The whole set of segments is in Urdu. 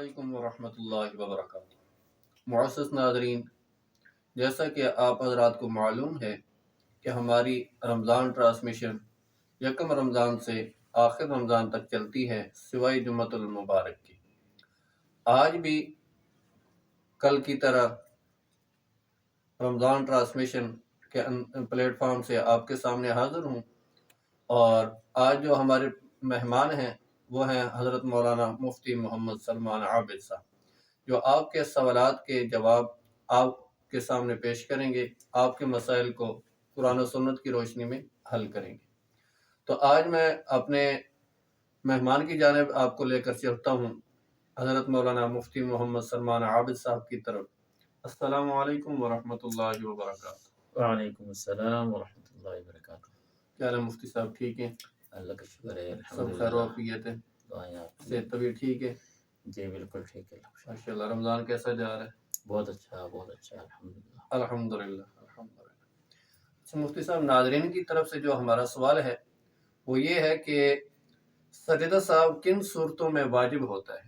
علیکم ورحمۃ اللہ وبرکاتہ۔ معزز ناظرین، جیسا کہ آپ حضرات کو معلوم ہے کہ ہماری رمضان ٹرانسمیشن یکم رمضان سے آخر رمضان تک چلتی ہے سوائے جمعۃ المبارک کی۔ آج بھی کل کی طرح رمضان ٹرانسمیشن کے پلیٹ فارم سے آپ کے سامنے حاضر ہوں، اور آج جو ہمارے مہمان ہیں وہ ہیں حضرت مولانا مفتی محمد سلمان عابد صاحب، جو آپ کے سوالات کے جواب آپ کے سامنے پیش کریں گے، آپ کے مسائل کو قرآن و سنت کی روشنی میں حل کریں گے۔ تو آج میں اپنے مہمان کی جانب آپ کو لے کر چلتا ہوں حضرت مولانا مفتی محمد سلمان عابد صاحب کی طرف۔ السلام علیکم ورحمۃ اللہ وبرکاتہ۔ وعلیکم السلام ورحمۃ اللہ وبرکاتہ۔ کیا حال ہے مفتی صاحب، ٹھیک ہیں؟ اللہ کا شکر ہے، سب خیر و عافیت ہے؟ دعائیں آپ کی۔ صحت طبیعت ٹھیک ہے؟ جی بالکل ٹھیک ہے، ماشاء اللہ۔ رمضان کیسا جا رہا ہے؟ بہت اچھا الحمدللہ۔ الحمدللہ الحمدللہ۔ اچھا مفتی صاحب، ناظرین کی طرف سے جو ہمارا سوال ہے وہ یہ ہے کہ سجدہ صاحب کن صورتوں میں واجب ہوتا ہے؟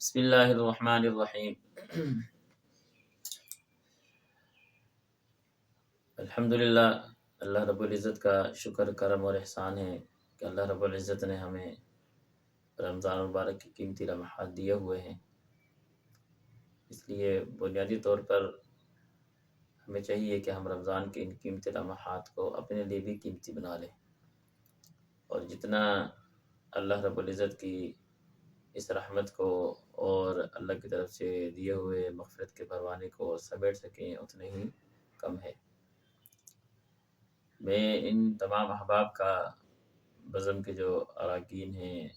بسم اللہ الرحمن الرحیم۔ الحمدللہ، اللہ رب العزت کا شکر کرم اور احسان ہے کہ اللہ رب العزت نے ہمیں رمضان المبارک کی قیمتی لمحات دیے ہوئے ہیں۔ اس لیے بنیادی طور پر ہمیں چاہیے کہ ہم رمضان کے ان قیمتی لمحات کو اپنے لیے بھی قیمتی بنا لیں، اور جتنا اللہ رب العزت کی اس رحمت کو اور اللہ کی طرف سے دیے ہوئے مغفرت کے پروانے کو سمیٹ سکیں اتنے ہی کم ہے۔ میں ان تمام احباب کا، بزم کے جو اراکین ہیں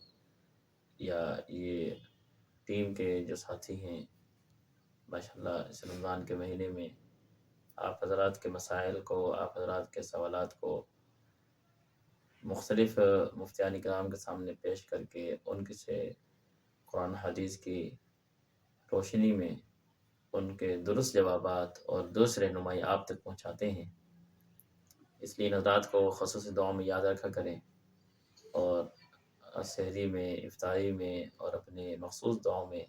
یا یہ ٹیم کے جو ساتھی ہیں، ماشاءاللہ اس رمضان کے مہینے میں آپ حضرات کے مسائل کو، آپ حضرات کے سوالات کو مختلف مفتیان کرام کے سامنے پیش کر کے ان کے سے قرآن حدیث کی روشنی میں ان کے درست جوابات اور درست رہنمائی آپ تک پہنچاتے ہیں۔ اس لیے ان حضرات کو خصوصی دعاؤں میں یاد رکھا کریں، اور سحری میں، افطاری میں اور اپنے مخصوص دعاؤں میں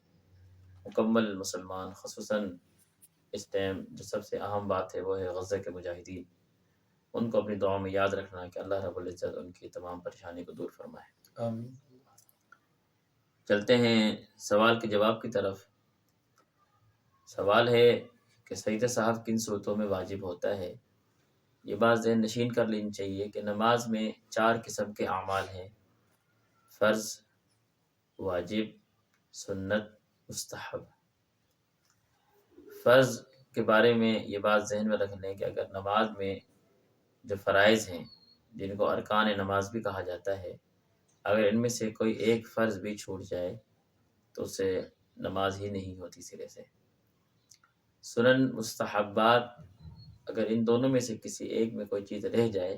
مکمل مسلمان، خصوصاً اس ٹائم جو سب سے اہم بات ہے وہ ہے غزہ کے مجاہدین، ان کو اپنی دعاؤں میں یاد رکھنا کہ اللہ رب العزت ان کی تمام پریشانی کو دور فرمائے۔ آمین۔ چلتے ہیں سوال کے جواب کی طرف۔ سوال ہے کہ سجدہ صاحب کن صورتوں میں واجب ہوتا ہے؟ یہ بات ذہن نشین کر لینی چاہیے کہ نماز میں 4 قسم کے اعمال ہیں: فرض، واجب، سنت، مستحب۔ فرض کے بارے میں یہ بات ذہن میں رکھ لیں کہ اگر نماز میں جو فرائض ہیں، جن کو ارکان نماز بھی کہا جاتا ہے، اگر ان میں سے کوئی ایک فرض بھی چھوٹ جائے تو اسے نماز ہی نہیں ہوتی سرے سے۔ سنن، مستحبات، اگر ان دونوں میں سے کسی ایک میں کوئی چیز رہ جائے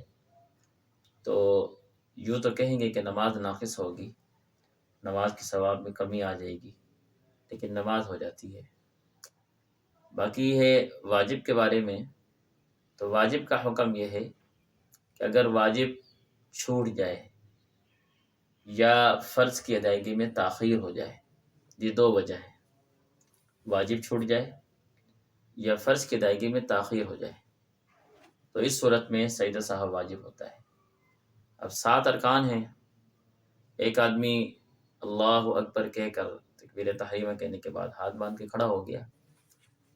تو یوں تو کہیں گے کہ نماز ناقص ہوگی، نماز کے ثواب میں کمی آ جائے گی، لیکن نماز ہو جاتی ہے۔ باقی ہے واجب کے بارے میں، تو واجب کا حکم یہ ہے کہ اگر واجب چھوٹ جائے یا فرض کی ادائیگی میں تاخیر ہو جائے، یہ 2 وجہ ہیں: واجب چھوٹ جائے یا فرض کی ادائیگی میں تاخیر ہو جائے، تو اس صورت میں سجدہ صاحب واجب ہوتا ہے۔ اب 7 ارکان ہیں، ایک آدمی اللہ اکبر کہہ کر تکبیر تحریمہ کہنے کے بعد ہاتھ باندھ کے کھڑا ہو گیا،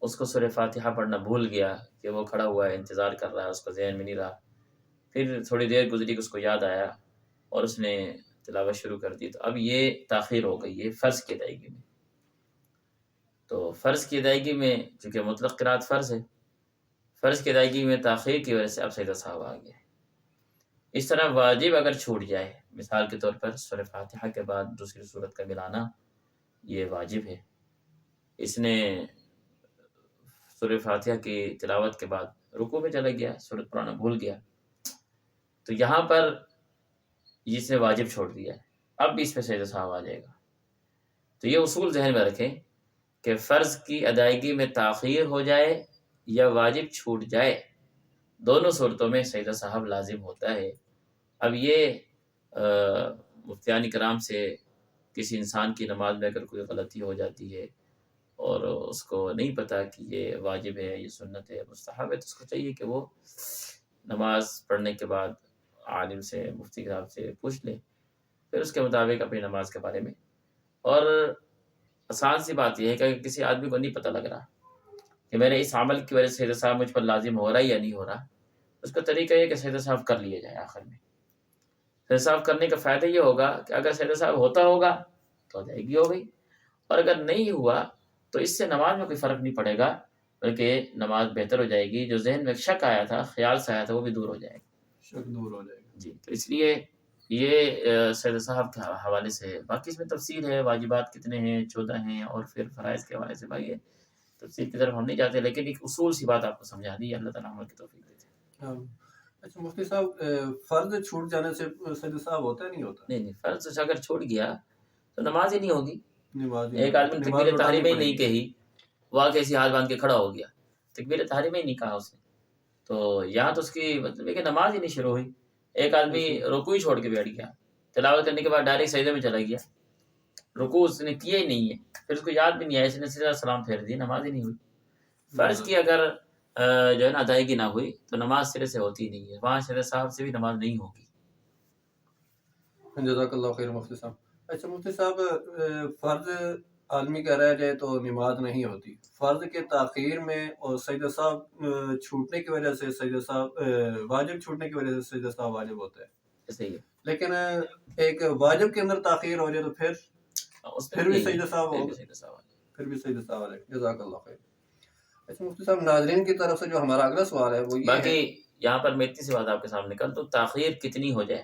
اس کو سورہ فاتحہ پڑھنا بھول گیا کہ وہ کھڑا ہوا ہے، انتظار کر رہا ہے، اس کو ذہن میں نہیں رہا، پھر تھوڑی دیر گزری کہ اس کو یاد آیا اور اس نے تلاوت شروع کر دی، تو اب یہ تاخیر ہو گئی ہے فرض کی ادائیگی میں۔ تو فرض کی ادائیگی میں چونکہ مطلق قرات فرض ہے، فرض کی ادائیگی میں تاخیر کی وجہ سے اب سجدہ صاحب آ گیا ہے۔ اس طرح واجب اگر چھوٹ جائے، مثال کے طور پر سورہ فاتحہ کے بعد دوسری سورت کا ملانا، یہ واجب ہے۔ اس نے سورہ فاتحہ کی تلاوت کے بعد رکوع میں چلا گیا، سورت پڑھنا بھول گیا، تو یہاں پر اس نے واجب چھوڑ دیا ہے، اب بھی اس پہ سجدہ صاحب آ جائے گا۔ تو یہ اصول ذہن میں رکھیں کہ فرض کی ادائیگی میں تاخیر ہو جائے یا واجب چھوٹ جائے، دونوں صورتوں میں سجدہ صاحب لازم ہوتا ہے۔ اب یہ مفتیان کرام سے کسی انسان کی نماز میں اگر کوئی غلطی ہو جاتی ہے اور اس کو نہیں پتہ کہ یہ واجب ہے، یہ سنت ہے، مستحب ہے، تو اس کو چاہیے کہ وہ نماز پڑھنے کے بعد عالم سے، مفتی صاحب سے پوچھ لے، پھر اس کے مطابق اپنی نماز کے بارے میں. اور آسان سی بات یہ ہے کہ اگر کسی آدمی کو نہیں پتہ لگ رہا کہ میرے اس عمل کی وجہ سے سجدہ صاحب مجھ پر لازم ہو رہا ہے یا نہیں ہو رہا، اس کا طریقہ یہ ہے کہ سجدہ صاحب کر لیا جائے. آخر میں سجدہ صاحب کرنے کا فائدہ یہ ہوگا کہ اگر سجدہ صاحب ہوتا ہوگا تو ادائیگی ہو گئی، اور اگر نہیں ہوا تو اس سے نماز میں کوئی فرق نہیں پڑے گا، بلکہ نماز بہتر ہو جائے گی. جو ذہن میں شک آیا تھا، خیال سے آیا تھا، وہ بھی دور ہو جائے گا. شک دور ہو جائے گا. جی، تو اس لیے یہ سید صاحب کے حوالے سے ہے. باقی اس میں تفصیل ہے، واجبات کتنے ہیں، 14 ہیں، اور پھر فرائض کے حوالے سے بھائی تفصیل کی طرف ہم نہیں جاتے، لیکن ایک اصول سی بات آپ کو سمجھا دی. اللہ تعالیٰ عمل کی توفیق دیتے. ہاں. اچھا مفتی صاحب، فرض چھوٹ جانے سے سجدہ صاحب ہوتا ہے نہیں ہوتا؟ نہیں، فرض اگر چھوٹ گیا تو نماز ہی نہیں ہوگی. نماز ایک آدمی نے تکبیر تحریمہ ہی نہیں کہی، وہ آ کے ایسی ہاتھ باندھ کے کھڑا ہو گیا، تکبیر تحریمہ ہی نہیں کہا اس نے، تو یہاں تو اس کی مطلب ہے کہ نماز ہی نہیں شروع ہوئی. ایک آدمی رکوع ہی چھوڑ کے بیٹھ گیا، تلاوت کرنے کے بعد ڈائریکٹ سجدے میں چلا گیا، رکوع اس نے کیا ہی نہیں ہے، پھر اس کو یاد بھی نہیں آیا، اس نے سیدھا سلام پھیر دیا، نماز ہی نہیں ہوئی. فرض کی اگر جو ہے نا ادائیگی نہ ہوئی تو نماز سرے سے ہوتی نہیں ہے، وہاں سید صاحب سے بھی نماز نہیں ہوگی. جزاک اللہ خیر مفتی صاحب. اچھا مفتی صاحب، فرض آدمی کا رہ جائے تو نماز نہیں ہوتی، فرض کے تاخیر میں اور سجدہ صاحب چھوٹنے کی وجہ سے سجدہ صاحب واجب چھوٹنے کی وجہ سے سجدہ صاحب واجب ہوتا ہے. صحیح ہے. لیکن ایک واجب کے اندر تاخیر ہو جائے تو پھر بھی سجدہ صاحب ہوگا، پھر بھی سجدہ صاحب والے. جزاک اللہ خیر. اچھا مفتی صاحب، ناظرین کی طرف سے جو ہمارا اگلا سوال ہے وہ یہ ہے، باقی یہاں پر میں اتنی سی بات آپ کے سامنے کر دوں، تاخیر کتنی ہو جائے،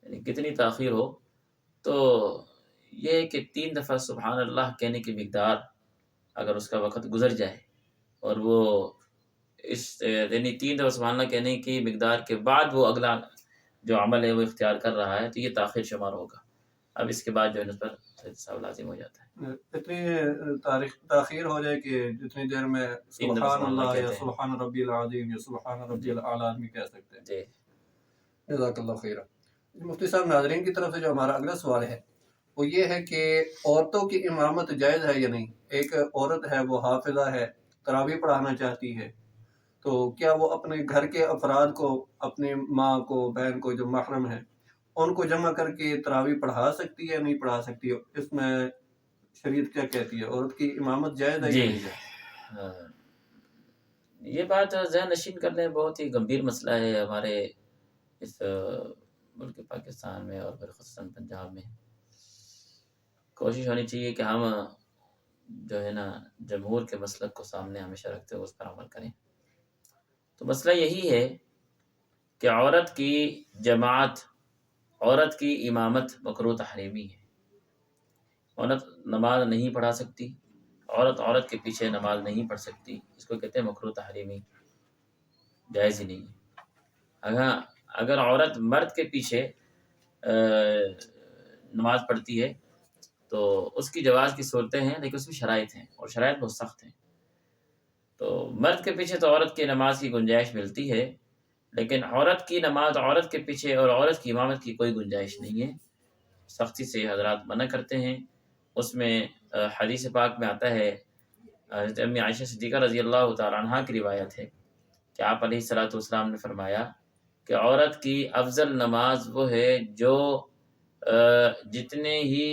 یعنی کتنی تاخیر ہو، تو یہ ہے کہ 3 دفعہ سبحان اللہ کہنے کی مقدار اگر اس کا وقت گزر جائے اور وہ اس یعنی 3 دفعہ سبحان اللہ کہنے کی مقدار کے بعد وہ اگلا جو عمل ہے وہ اختیار کر رہا ہے تو یہ تاخیر شمار ہوگا. اب اس کے بعد جو ہے اس پر سجدہ صاحب لازم ہو جاتا ہے. اتنی تاخیر ہو جائے کہ جتنی دیر میں سبحان اللہ یا سبحان ربی العظیم یا سبحان ربی الاعلی آدمی کہہ سکتے ہیں. جی جزاک اللہ خیر. مفتی صاحب، ناظرین کی طرف سے جو ہمارا اگلا سوال ہے وہ یہ ہے کہ عورتوں کی امامت جائز ہے یا نہیں. ایک عورت ہے، وہ حافظہ ہے، تراویح پڑھانا چاہتی ہے، تو کیا وہ اپنے گھر کے افراد کو، اپنی ماں کو، بہن کو جو محرم ہے ان کو جمع کر کے تراویح پڑھا سکتی ہے نہیں پڑھا سکتی؟ اس میں شریعت کیا کہتی ہے؟ عورت کی امامت جائز ہے یا نہیں جائز؟ یہ بات ذہن نشین کر لیں، بہت ہی گمبھیر مسئلہ ہے ہمارے اس ملک پاکستان میں اور پھر خصوصاً پنجاب میں. کوشش ہونی چاہیے کہ ہم جو ہے نا جمہور کے مسلک کو سامنے ہمیشہ رکھتے ہوئے اس پر عمل کریں. تو مسئلہ یہی ہے کہ عورت کی جماعت، عورت کی امامت مکروہ تحریمی ہے. عورت نماز نہیں پڑھا سکتی، عورت کے پیچھے نماز نہیں پڑھ سکتی، اس کو کہتے ہیں مکروہ تحریمی، جائز ہی نہیں ہے. اگر عورت مرد کے پیچھے نماز پڑھتی ہے تو اس کی جواز کی صورتیں ہیں، لیکن اس میں شرائط ہیں اور شرائط بہت سخت ہیں. تو مرد کے پیچھے تو عورت کی نماز کی گنجائش ملتی ہے، لیکن عورت کی نماز، عورت کے پیچھے اور عورت کی امامت کی کوئی گنجائش نہیں ہے. سختی سے حضرات منع کرتے ہیں. اس میں حدیث پاک میں آتا ہے، حضرت امی عائشہ صدیقہ رضی اللہ تعالیٰ عنہ کی روایت ہے کہ آپ علیہ الصلوۃ والسلام نے فرمایا کہ عورت کی افضل نماز وہ ہے جو جتنے ہی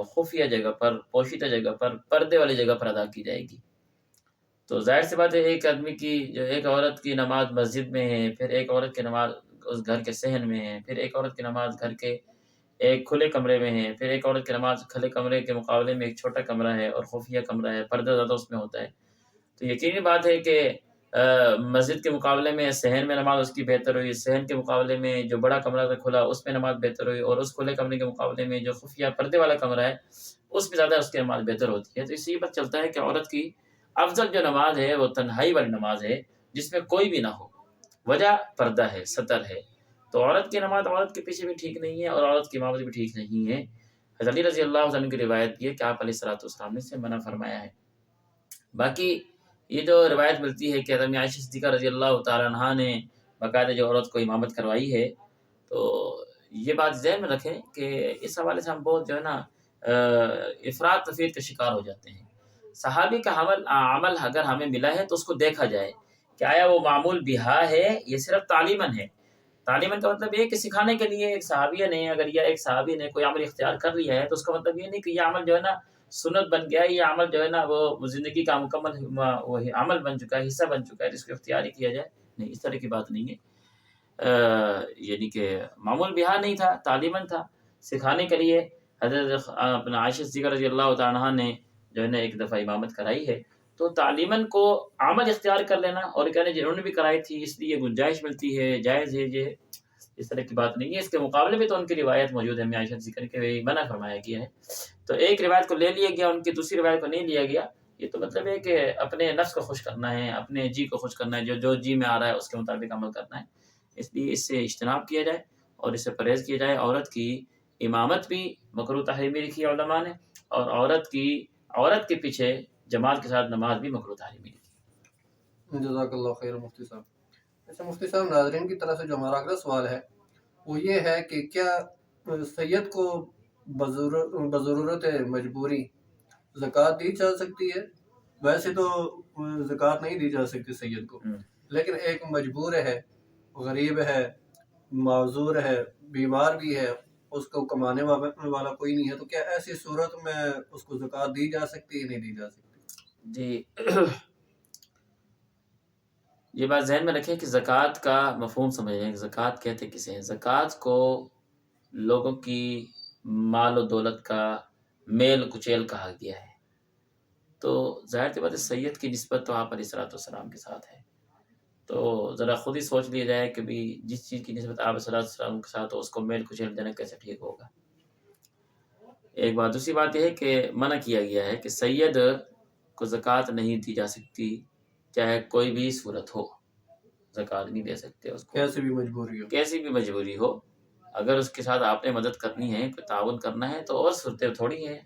خفیہ جگہ پر، پوشیدہ جگہ پر، پردے والی جگہ پر ادا کی جائے گی. تو ظاہر سی بات ہے ایک آدمی کی، جو ایک عورت کی نماز مسجد میں ہے، پھر ایک عورت کی نماز اس گھر کے صحن میں ہے، پھر ایک عورت کی نماز گھر کے ایک کھلے کمرے میں ہے، پھر ایک عورت کی نماز کھلے کمرے کے مقابلے میں ایک چھوٹا کمرہ ہے اور خفیہ کمرہ ہے، پردہ زیادہ اس میں ہوتا ہے. تو یقینی بات ہے کہ مسجد کے مقابلے میں صحن میں نماز اس کی بہتر ہوئی، صحن کے مقابلے میں جو بڑا کمرہ تھا کھلا اس میں نماز بہتر ہوئی، اور اس کھلے کمرے کے مقابلے میں جو خفیہ پردے والا کمرہ ہے اس میں زیادہ اس کی نماز بہتر ہوتی ہے. تو اس سے یہ پتہ چلتا ہے کہ عورت کی افضل جو نماز ہے وہ تنہائی والی نماز ہے جس میں کوئی بھی نہ ہو، وجہ پردہ ہے، ستر ہے. تو عورت کی نماز عورت کے پیچھے بھی ٹھیک نہیں ہے اور عورت کی امامت بھی ٹھیک نہیں ہے. حضرت علی رضی اللہ عنہ کی روایت یہ کہ آپ علیہ الصلوۃ والسلام نے سے منع فرمایا ہے. باقی یہ جو روایت ملتی ہے کہ حضرت عائشہ صدیقہ رضی اللہ تعالیٰ عنہ نے باقاعدہ جو عورت کو امامت کروائی ہے، تو یہ بات ذہن میں رکھیں کہ اس حوالے سے ہم بہت جو ہے نا افراط تفریط کا شکار ہو جاتے ہیں. صحابی کا عمل اگر ہمیں ملا ہے تو اس کو دیکھا جائے کہ آیا وہ معمول بہا ہے یہ صرف تعلیماً ہے. تعلیماً کا مطلب یہ ہے کہ سکھانے کے لیے ایک صحابیہ نے اگر یا ایک صحابی نے کوئی عمل اختیار کر لیا ہے تو اس کا مطلب یہ نہیں کہ یہ عمل جو ہے نا سنت بن گیا ہے، یہ عمل جو ہے نا وہ زندگی کا مکمل وہی عمل بن چکا ہے، حصہ بن چکا ہے جس کو اختیار ہی کیا جائے. نہیں، اس طرح کی بات نہیں ہے. یعنی کہ معمول بہا نہیں تھا، تعلیماً تھا، سکھانے کے لیے. حضرت اپنا عائشہ صدیقہ رضی اللہ تعالیٰ عنہ نے جو ہے نا ایک دفعہ امامت کرائی ہے تو تعلیماً کو عمل اختیار کر لینا اور کہنا جنہوں نے بھی کرائی تھی اس لیے گنجائش ملتی ہے، جائز ہے، یہ اس طرح کی بات نہیں ہے. اس کے مقابلے میں تو ان کی روایت موجود ہے، میں عائشہ ذکر کے منع فرمایا گیا ہے. تو ایک روایت کو لے لیا گیا، ان کی دوسری روایت کو نہیں لیا گیا. یہ تو مطلب ہے کہ اپنے نفس کو خوش کرنا ہے، اپنے جی کو خوش کرنا ہے، جو جی میں آ رہا ہے اس کے مطابق عمل کرنا ہے. اس لیے اس سے اجتناب کیا جائے اور اس سے پرہیز کیا جائے. عورت کی امامت بھی مکروہ تحریمی لکھی ہے علماء نے، اور عورت کے پیچھے جماعت کے ساتھ نماز بھی مکروہ تحریمی لکھی. جزاک اللہ خیر مفتی صاحب. اچھا مفتی صاحب، ناظرین کی طرف سے جو ہمارا اگلا سوال ہے وہ یہ ہے کہ کیا سید کو بضرورت مجبوری زکوٰۃ دی جا سکتی ہے؟ ویسے تو زکوٰۃ نہیں دی جا سکتی سید کو، لیکن ایک مجبور ہے، غریب ہے، معذور ہے، بیمار بھی ہے، اس کو کمانے والا کوئی نہیں ہے، تو کیا ایسی صورت میں اس کو زکوٰۃ دی جا سکتی ہے نہیں دی جا سکتی؟ جی یہ بات ذہن میں رکھیں کہ زکوٰۃ کا مفہوم سمجھیں. زکوٰۃ کہتے کسے ہیں؟ زکوٰۃ کو لوگوں کی مال و دولت کا میل کچیل کہا گیا ہے. تو ظاہر سی بات ہے سید کی نسبت تو آپ علیہ الصلوۃ والسلام کے ساتھ ہے. تو ذرا خود ہی سوچ لیا جائے کہ بھی جس چیز کی نسبت آپ علیہ الصلوۃ والسلام کے ساتھ ہو اس کو میل کچیل دینا کیسے ٹھیک ہوگا؟ ایک بات. دوسری بات یہ ہے کہ منع کیا گیا ہے کہ سید کو زکوٰۃ نہیں دی جا سکتی، چاہے کوئی بھی صورت ہو، زکوٰۃ نہیں دے سکتے اس کو، کیسی بھی مجبوری ہو. کیسی بھی مجبوری ہو. اگر اس کے ساتھ آپ نے مدد کرنی ہے، کوئی تعاون کرنا ہے تو اور صورتیں تھوڑی ہیں.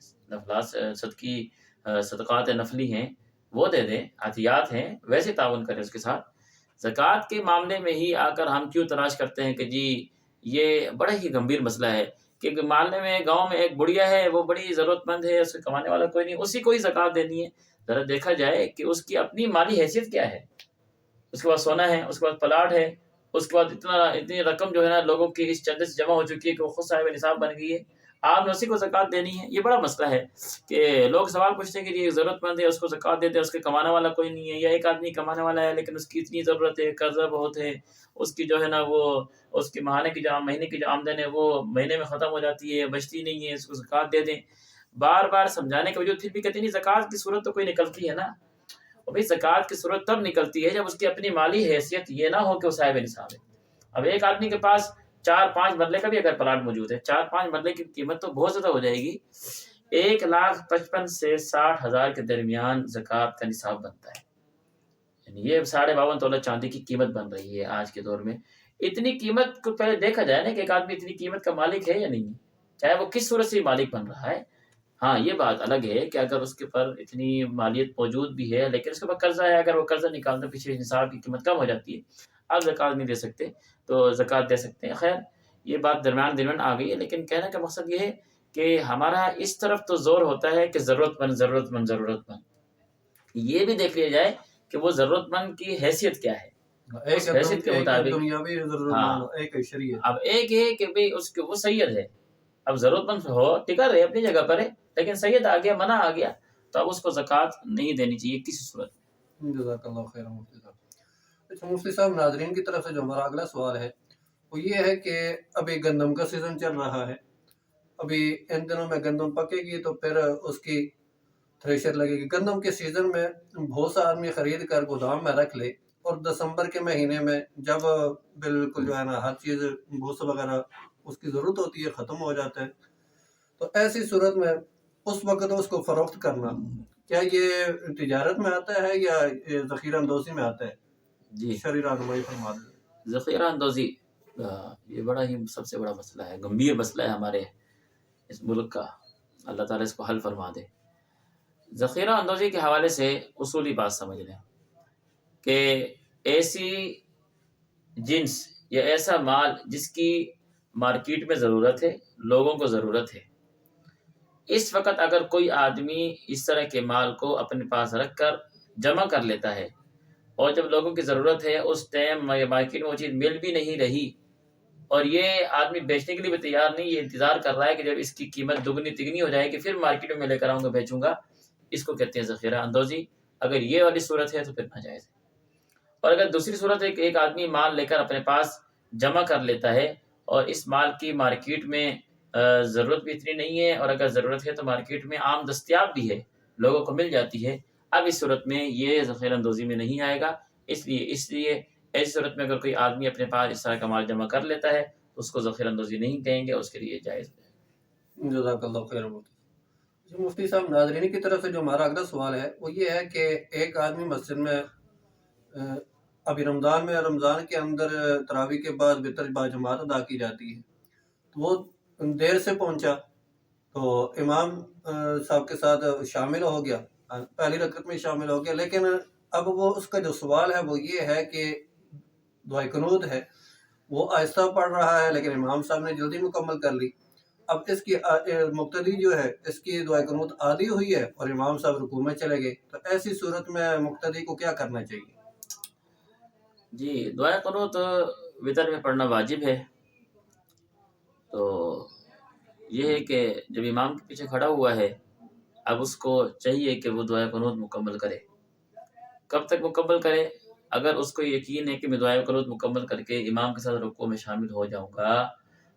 صدقات نفلی ہیں وہ دے دیں، عطیات ہیں ویسے تعاون کریں اس کے ساتھ. زکوٰۃ کے معاملے میں ہی آ کر ہم کیوں تلاش کرتے ہیں کہ جی یہ بڑا ہی گمبھیر مسئلہ ہے کہ محلے میں گاؤں میں ایک بڑھیا ہے، وہ بڑی ضرورت مند ہے، اس کو کمانے والا کوئی نہیں، اسی کو ہی زکوٰۃ دینی ہے. ذرا دیکھا جائے کہ اس کی اپنی مالی حیثیت کیا ہے. اس کے پاس سونا ہے، اس کے پاس پلاٹ ہے، اس کے بعد اتنی رقم جو ہے نا لوگوں کی اس چندے سے جمع ہو چکی ہے کہ وہ خود صاحب نصاب بن گئی ہے. آپ نے اسی کو زکوٰۃ دینی ہے. یہ بڑا مسئلہ ہے کہ لوگ سوال پوچھتے ہیں کہ یہ ضرورت مند ہے اس کو زکوٰۃ دیتے ہیں، اس کے کمانے والا کوئی نہیں ہے، یا ایک آدمی کمانے والا ہے لیکن اس کی اتنی ضرورت ہے، قرضہ بہت ہے، اس کی جو ہے نا وہ اس کی مہینے کی جو آمدن ہے وہ مہینے میں ختم ہو جاتی ہے، بچتی نہیں ہے، اس کو زکوٰۃ دے دیں. بار بار سمجھانے کے وجود پھر بھی کہتے نہیں زکوٰۃ کی صورت تو کوئی نکلتی ہے نا. اور بھائی زکوٰۃ کی صورت تب نکلتی ہے جب اس کی اپنی مالی حیثیت یہ نہ ہو کہ وہ صاحب نصاب ہے. اب ایک آدمی کے پاس 4-5 مرلے کا بھی اگر پلاٹ موجود ہے، 4-5 مرلے کی قیمت تو بہت زیادہ ہو جائے گی. 1,55,000 سے 60,000 کے درمیان زکوٰۃ کا نصاب بنتا ہے. یعنی یہ 52.5 تولہ چاندی کی قیمت بن رہی ہے آج کے دور میں. اتنی قیمت کو پہلے دیکھا جائے نا کہ ایک آدمی اتنی قیمت کا مالک ہے یا نہیں، چاہے وہ کس صورت سے مالک بن رہا ہے. ہاں یہ بات الگ ہے کہ اگر اس کے پر اتنی مالیت موجود بھی ہے لیکن اس کے پاس قرضہ ہے، اگر وہ قرضہ نکالنے پیچھے نصاب کی قیمت کم ہو جاتی ہے، آپ زکوٰۃ نہیں دے سکتے تو زکوٰۃ دے سکتے ہیں. خیر یہ بات درمیان آ گئی ہے، لیکن کہنے کا مقصد یہ ہے کہ ہمارا اس طرف تو زور ہوتا ہے کہ ضرورت مند. یہ بھی دیکھ لیا جائے کہ وہ ضرورت مند کی حیثیت کیا ہے، اس حیثیت کے مطابق. دنیاوی ضرورت مند، ایک شریعت. اب ایک ہے کہ بھئی اس کے وہ سید ہے، اب ضرورت مند ہو ٹکا رہے اپنی جگہ پر ہے، لیکن سید آ گیا، منع آ گیا، تو اب اس کو زکوٰۃ نہیں دینی چاہیے کسی صورت. جزاک اللہ خیر مفتی صاحب. اچھا مفتی صاحب، ناظرین کی طرف سے جو ہمارا اگلا سوال ہے وہ یہ ہے کہ ابھی گندم کا سیزن چل رہا ہے، ابھی ان دنوں میں گندم پکے گی تو پھر اس کی تھریشر لگے گی. گندم کے سیزن میں بہت سا آدمی خرید کر گودام میں رکھ لے اور دسمبر کے مہینے میں جب بالکل جو ہے نا ہر چیز بھوسا وغیرہ اس کی ضرورت ہوتی ہے ختم ہو جاتا ہے، تو ایسی صورت میں اس وقت اس کو فروخت کرنا کیا یہ تجارت میں آتا ہے یا یہ ذخیرہ اندوزی میں آتا ہے؟ جی شرعی رہنمائی فرما دیں. ذخیرہ اندوزی یہ بڑا ہی سب سے بڑا مسئلہ ہے، گمبھیر مسئلہ ہے ہمارے اس ملک کا. اللہ تعالیٰ اس کو حل فرما دے. ذخیرہ اندوزی کے حوالے سے اصولی بات سمجھ لیں کہ ایسی جنس یا ایسا مال جس کی مارکیٹ میں ضرورت ہے، لوگوں کو ضرورت ہے، اس وقت اگر کوئی آدمی اس طرح کے مال کو اپنے پاس رکھ کر جمع کر لیتا ہے اور جب لوگوں کی ضرورت ہے اس ٹائم مارکیٹ میں وہ چیز مل بھی نہیں رہی اور یہ آدمی بیچنے کے لیے بھی تیار نہیں، یہ انتظار کر رہا ہے کہ جب اس کی قیمت دگنی تگنی ہو جائے گی پھر مارکیٹ میں لے کر آؤں گا بیچوں گا، اس کو کہتے ہیں ذخیرہ اندوزی۔ اگر یہ والی صورت ہے تو پھر ناجائز ہے۔ اور اگر دوسری صورت ہے کہ ایک آدمی مال لے کر اپنے پاس جمع کر لیتا ہے اور اس مال کی مارکیٹ میں ضرورت بھی اتنی نہیں ہے اور اگر ضرورت ہے تو مارکیٹ میں عام دستیاب بھی ہے، لوگوں کو مل جاتی ہے، اب اس صورت میں یہ ذخیرہ اندوزی میں نہیں آئے گا۔ اس لیے ایسی صورت میں اگر کوئی آدمی اپنے پاس اس طرح کا مال جمع کر لیتا ہے اس کو ذخیرہ اندوزی نہیں کہیں گے، اس کے لیے جائز ہے۔ جزاک اللہ خیر مفتی۔ مفتی صاحب، ناظرین کی طرف سے جو ہمارا اگلا سوال ہے وہ یہ ہے کہ ایک آدمی مسجد میں ابھی رمضان کے اندر تراویح کے بعد وتر باجماعت ادا کی جاتی ہے، تو وہ دیر سے پہنچا تو امام صاحب کے ساتھ شامل ہو گیا، پہلی رکعت میں شامل ہو گیا، لیکن اب وہ اس کا جو سوال ہے وہ یہ ہے کہ دعائے قنوت ہے وہ آہستہ پڑھ رہا ہے لیکن امام صاحب نے جلدی مکمل کر لی، اب اس کی مقتدی جو ہے اس کی دعائے قنوت آدھی ہوئی ہے اور امام صاحب رکوع میں چلے گئے، تو ایسی صورت میں مقتدی کو کیا کرنا چاہیے؟ جی، دعائے قنوت وتر میں پڑھنا واجب ہے، تو یہ ہے کہ جب امام کے پیچھے کھڑا ہوا ہے اب اس کو چاہیے کہ وہ دعائے قنوت مکمل کرے۔ کب تک مکمل کرے؟ اگر اس کو یقین ہے کہ میں دعائے قنوت مکمل کر کے امام کے ساتھ رکوع میں شامل ہو جاؤں گا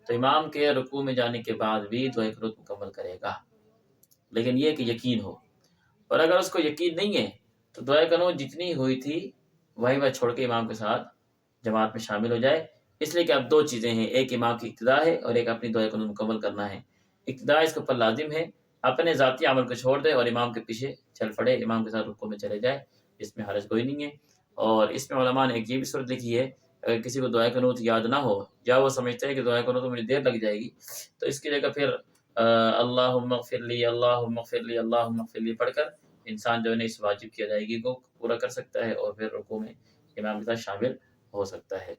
تو امام کے رکوع میں جانے کے بعد بھی دعائے قنوت مکمل کرے گا، لیکن یہ کہ یقین ہو۔ اور اگر اس کو یقین نہیں ہے تو دعائے قنوت جتنی ہوئی تھی وہی وہ چھوڑ کے امام کے ساتھ جماعت میں شامل ہو جائے، اس لیے کہ اب دو چیزیں ہیں، ایک امام کی اقتداء ہے اور ایک اپنی دعائے قنوت مکمل کرنا ہے۔ اقتداء اس کے اوپر لازم ہے، اپنے ذاتی عمل کو چھوڑ دے اور امام کے پیچھے چل پڑے، امام کے ساتھ رکوع میں چلے جائے، اس میں حرج کوئی نہیں ہے۔ اور اس میں علماء نے ایک یہ بھی صورت لکھی ہے، اگر کسی کو دعائے قنوت یاد نہ ہو یا وہ سمجھتا ہے کہ دعائے قنوت میں مجھے دیر لگ جائے گی تو اس کی جگہ پھر اللہم اغفر لی اللہم اغفر لی اللہم اغفر لی پڑھ کر انسان جو ہے اس واجب کی ادائیگی کو پورا کر سکتا ہے اور پھر رکوع میں امام کے ساتھ شامل ہو سکتا ہے۔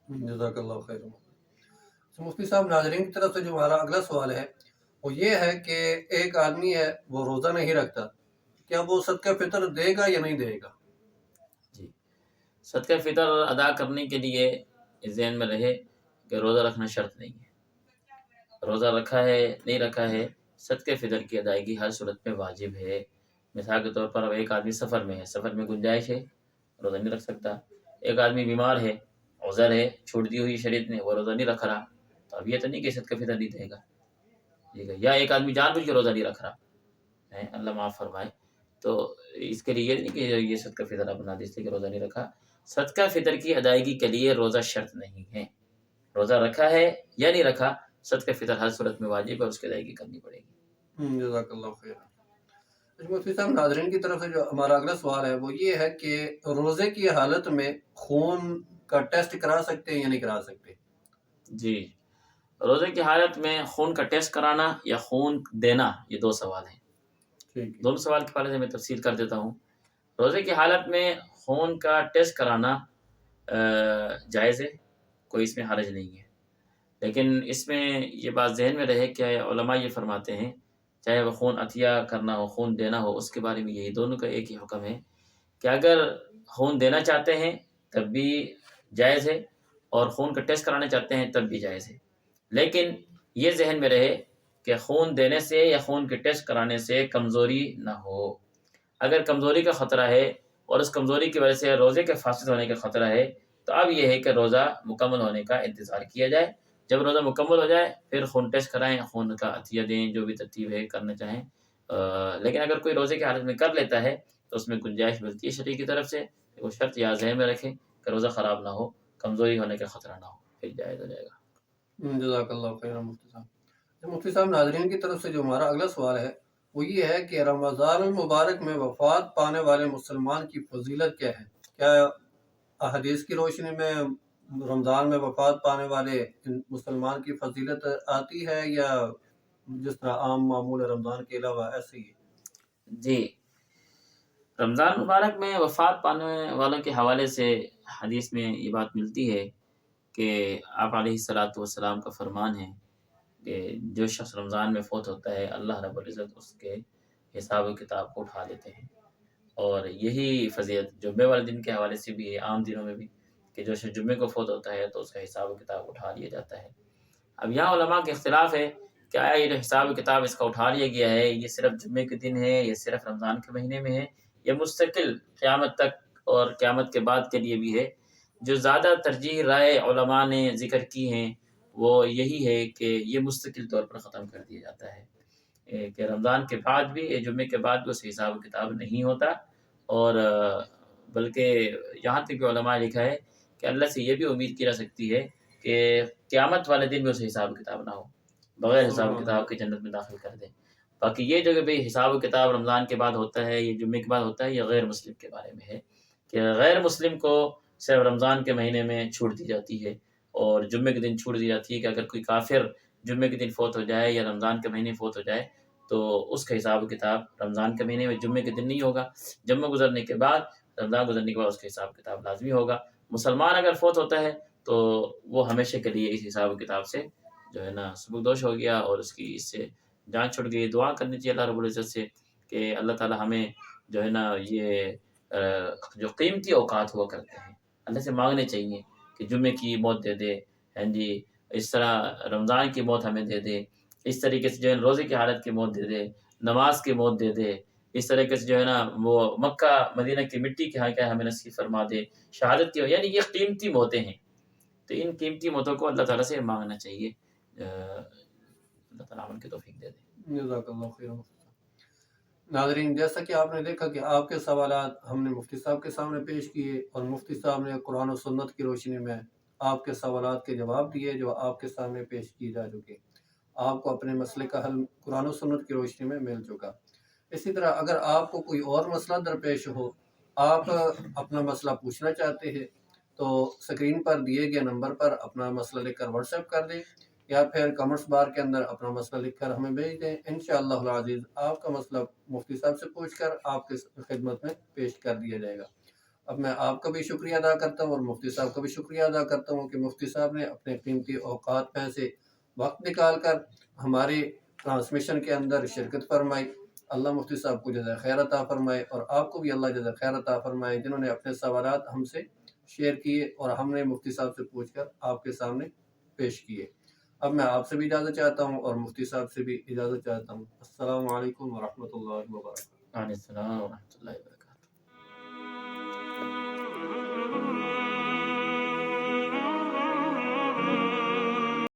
جزاک اللہ خیر۔ مفتی صاحب، ناظرین کی طرف سے جو ہمارا اگلا سوال ہے وہ یہ ہے کہ ایک آدمی ہے وہ روزہ نہیں رکھتا، کیا وہ صدقہ فطر دے گا یا نہیں دے گا؟ جی، صدقہ فطر ادا کرنے کے لیے ذہن میں رہے کہ روزہ رکھنا شرط نہیں ہے، روزہ رکھا ہے نہیں رکھا ہے، صدقہ فطر کی ادائیگی ہر صورت میں واجب ہے۔ مثال کے طور پر اب ایک آدمی سفر میں ہے، سفر میں گنجائش ہے، روزہ نہیں رکھ سکتا۔ ایک آدمی بیمار ہے، عذر ہے، چھوٹ دی ہوئی شریعت نے، وہ روزہ نہیں رکھ رہا، تو اب یہ تو نہیں کہ صدقہ فطر نہیں دے گا، ٹھیک ہے۔ یا ایک آدمی جان بوجھ کے روزہ نہیں رکھ رہا ہے، اللہ معاف فرمائے، تو اس کے لیے یہ نہیں کہ یہ صدقہ فطر اپنا دے، اس لیے کہ روزہ نہیں رکھا۔ صدقہ فطر کی ادائیگی کے لیے روزہ شرط نہیں ہے، روزہ رکھا ہے یا نہیں رکھا، صدقہ فطر ہر صورت میں واجب ہے، اس کی ادائیگی کرنی پڑے گی۔ جزاک اللہ خیر۔ مفتی صاحب، ناظرین کی طرف سے جو ہمارا اگلا سوال ہے وہ یہ ہے کہ روزے کی حالت میں خون کا ٹیسٹ کرا سکتے ہیں یا نہیں کرا سکتے؟ جی، روزے کی حالت میں خون کا ٹیسٹ کرانا یا خون دینا، یہ دو سوال ہیں۔ ٹھیک ہے۔ دونوں سوال کے حوالے سے میں تفصیل کر دیتا ہوں۔ روزے کی حالت میں خون کا ٹیسٹ کرانا جائز ہے، کوئی اس میں حرج نہیں ہے، لیکن اس میں یہ بات ذہن میں رہے کہ علماء یہ فرماتے ہیں چاہے وہ خون عطیہ کرنا ہو خون دینا ہو، اس کے بارے میں یہی دونوں کا ایک ہی حکم ہے کہ اگر خون دینا چاہتے ہیں تب بھی جائز ہے اور خون کا ٹیسٹ کرانا چاہتے ہیں تب بھی جائز ہے، لیکن یہ ذہن میں رہے کہ خون دینے سے یا خون کے ٹیسٹ کرانے سے کمزوری نہ ہو۔ اگر کمزوری کا خطرہ ہے اور اس کمزوری کی وجہ سے روزے کے فاسد ہونے کا خطرہ ہے تو اب یہ ہے کہ روزہ مکمل ہونے کا انتظار کیا جائے، جب روزہ مکمل ہو جائے پھر خون ٹیسٹ کرائیں، خون کا عطیہ دیں، جو بھی ترتیب ہے کرنا چاہیں۔ لیکن اگر کوئی روزے کی حالت میں کر لیتا ہے تو اس میں گنجائش ملتی ہے شریع کی طرف سے، وہ شرط یا ذہن میں رکھیں کہ روزہ خراب نہ ہو، کمزوری ہونے کا خطرہ نہ ہو، پھر جائز ہو جائے گا۔ جزاک اللہ خیر مفتی صاحب۔ مفتی صاحب، ناظرین کی طرف سے جو ہمارا اگلا سوال ہے وہ یہ ہے کہ رمضان المبارک میں وفات پانے والے مسلمان کی فضیلت کیا ہے؟ کیا احادیث کی روشنی میں رمضان میں وفات پانے والے مسلمان کی فضیلت آتی ہے یا جس طرح عام معمول رمضان کے علاوہ ایسے ہی؟ جی، رمضان مبارک میں وفات پانے والوں کے حوالے سے حدیث میں یہ بات ملتی ہے کہ آپ علیہ الصلوۃ والسلام کا فرمان ہے کہ جو شخص رمضان میں فوت ہوتا ہے اللہ رب العزت اس کے حساب و کتاب کو اٹھا لیتے ہیں، اور یہی فضیلت جمعے والے دن کے حوالے سے بھی ہے، عام دنوں میں بھی، کہ جو شخص جمعے کو فوت ہوتا ہے تو اس کا حساب و کتاب اٹھا لیا جاتا ہے۔ اب یہاں علماء کے اختلاف ہے کہ آیا یہ جو حساب و کتاب اس کا اٹھا لیا گیا ہے یہ صرف جمعے کے دن ہے یا صرف رمضان کے مہینے میں ہے یا مستقل قیامت تک اور قیامت کے بعد کے لیے بھی ہے۔ جو زیادہ ترجیح رائے علماء نے ذکر کی ہیں وہ یہی ہے کہ یہ مستقل طور پر ختم کر دیا جاتا ہے، کہ رمضان کے بعد بھی جمعے کے بعد بھی اس حساب و کتاب نہیں ہوتا، اور بلکہ یہاں تک کہ علماء نے لکھا ہے کہ اللہ سے یہ بھی امید کی جا سکتی ہے کہ قیامت والے دن بھی اسے حساب و کتاب نہ ہو، بغیر حساب و سبحان کتاب اللہ۔ کے جنت میں داخل کر دیں۔ باقی یہ جو کہ بھئی حساب و کتاب رمضان کے بعد ہوتا ہے یہ جمعے کے بعد ہوتا ہے، یہ غیر مسلم کے بارے میں ہے کہ غیر مسلم کو صرف رمضان کے مہینے میں چھوٹ دی جاتی ہے، اور جمعے کے دن چھوٹ دی جاتی ہے کہ اگر کوئی کافر جمعے کے دن فوت ہو جائے یا رمضان کے مہینے فوت ہو جائے تو اس کا حساب و کتاب رمضان کے مہینے میں جمعے کے دن نہیں ہوگا، جمعہ گزرنے کے بعد رمضان گزرنے کے بعد اس کا حساب کتاب لازمی ہوگا۔ مسلمان اگر فوت ہوتا ہے تو وہ ہمیشہ کے لیے اس حساب و کتاب سے جو ہے نا سبکدوش ہو گیا اور اس کی اس سے جان چھوٹ گئی۔ دعا کرنی چاہیے اللہ رب العزت سے کہ اللہ تعالی ہمیں جو ہے نا یہ جو قیمتی اوقات ہوا کرتے ہیں اللہ سے مانگنے چاہیے کہ جمعے کی موت دے دے، ہاں جی، اس طرح رمضان کی موت ہمیں دے دے، اس طریقے سے جو ہے روزے کی حالت کی موت دے دے، نماز کی موت دے دے، اس طریقے سے جو ہے نا وہ مکہ مدینہ کی مٹی کے ہاں کیا ہمیں نصیب فرما دے، شہادت کی، یعنی یہ قیمتی موتیں ہیں، تو ان قیمتی موتوں کو اللہ تعالیٰ سے مانگنا چاہیے۔ اللہ تعالیٰ عمل کی توفیق دے دے۔ جزاک اللہ خیر۔ ناظرین، جیسا کہ آپ نے دیکھا کہ آپ کے سوالات ہم نے مفتی صاحب کے سامنے پیش کیے اور مفتی صاحب نے قرآن و سنت کی روشنی میں آپ کے سوالات کے جواب دیے جو آپ کے سامنے پیش کی جا چکے۔ آپ کو اپنے مسئلے کا حل قرآن و سنت کی روشنی میں مل چکا۔ اسی طرح اگر آپ کو کوئی اور مسئلہ درپیش ہو، آپ اپنا مسئلہ پوچھنا چاہتے ہیں تو سکرین پر دیے گئے نمبر پر اپنا مسئلہ لکھ کر واٹس ایپ کر دیں یا پھر کمنٹس بار کے اندر اپنا مسئلہ لکھ کر ہمیں بھیج دیں۔ انشاءاللہ العزیز آپ کا مسئلہ مفتی صاحب سے پوچھ کر آپ کی خدمت میں پیش کر دیا جائے گا۔ اب میں آپ کا بھی شکریہ ادا کرتا ہوں اور مفتی صاحب کا بھی شکریہ ادا کرتا ہوں کہ مفتی صاحب نے اپنے قیمتی اوقات میں سے وقت نکال کر ہماری ٹرانسمیشن کے اندر شرکت فرمائی۔ اللہ مفتی صاحب کو جزائے خیر عطا فرمائے اور آپ کو بھی اللہ جزائے خیر عطا فرمائے جنہوں نے اپنے سوالات ہم سے شیئر کیے اور ہم نے مفتی صاحب سے پوچھ کر آپ کے سامنے پیش کیے۔ اب میں آپ سے بھی اجازت چاہتا ہوں اور مفتی صاحب سے بھی اجازت چاہتا ہوں۔ السلام علیکم ورحمۃ اللہ وبرکاتہ۔ وعلیکم السلام ورحمۃ اللہ وبرکاتہ۔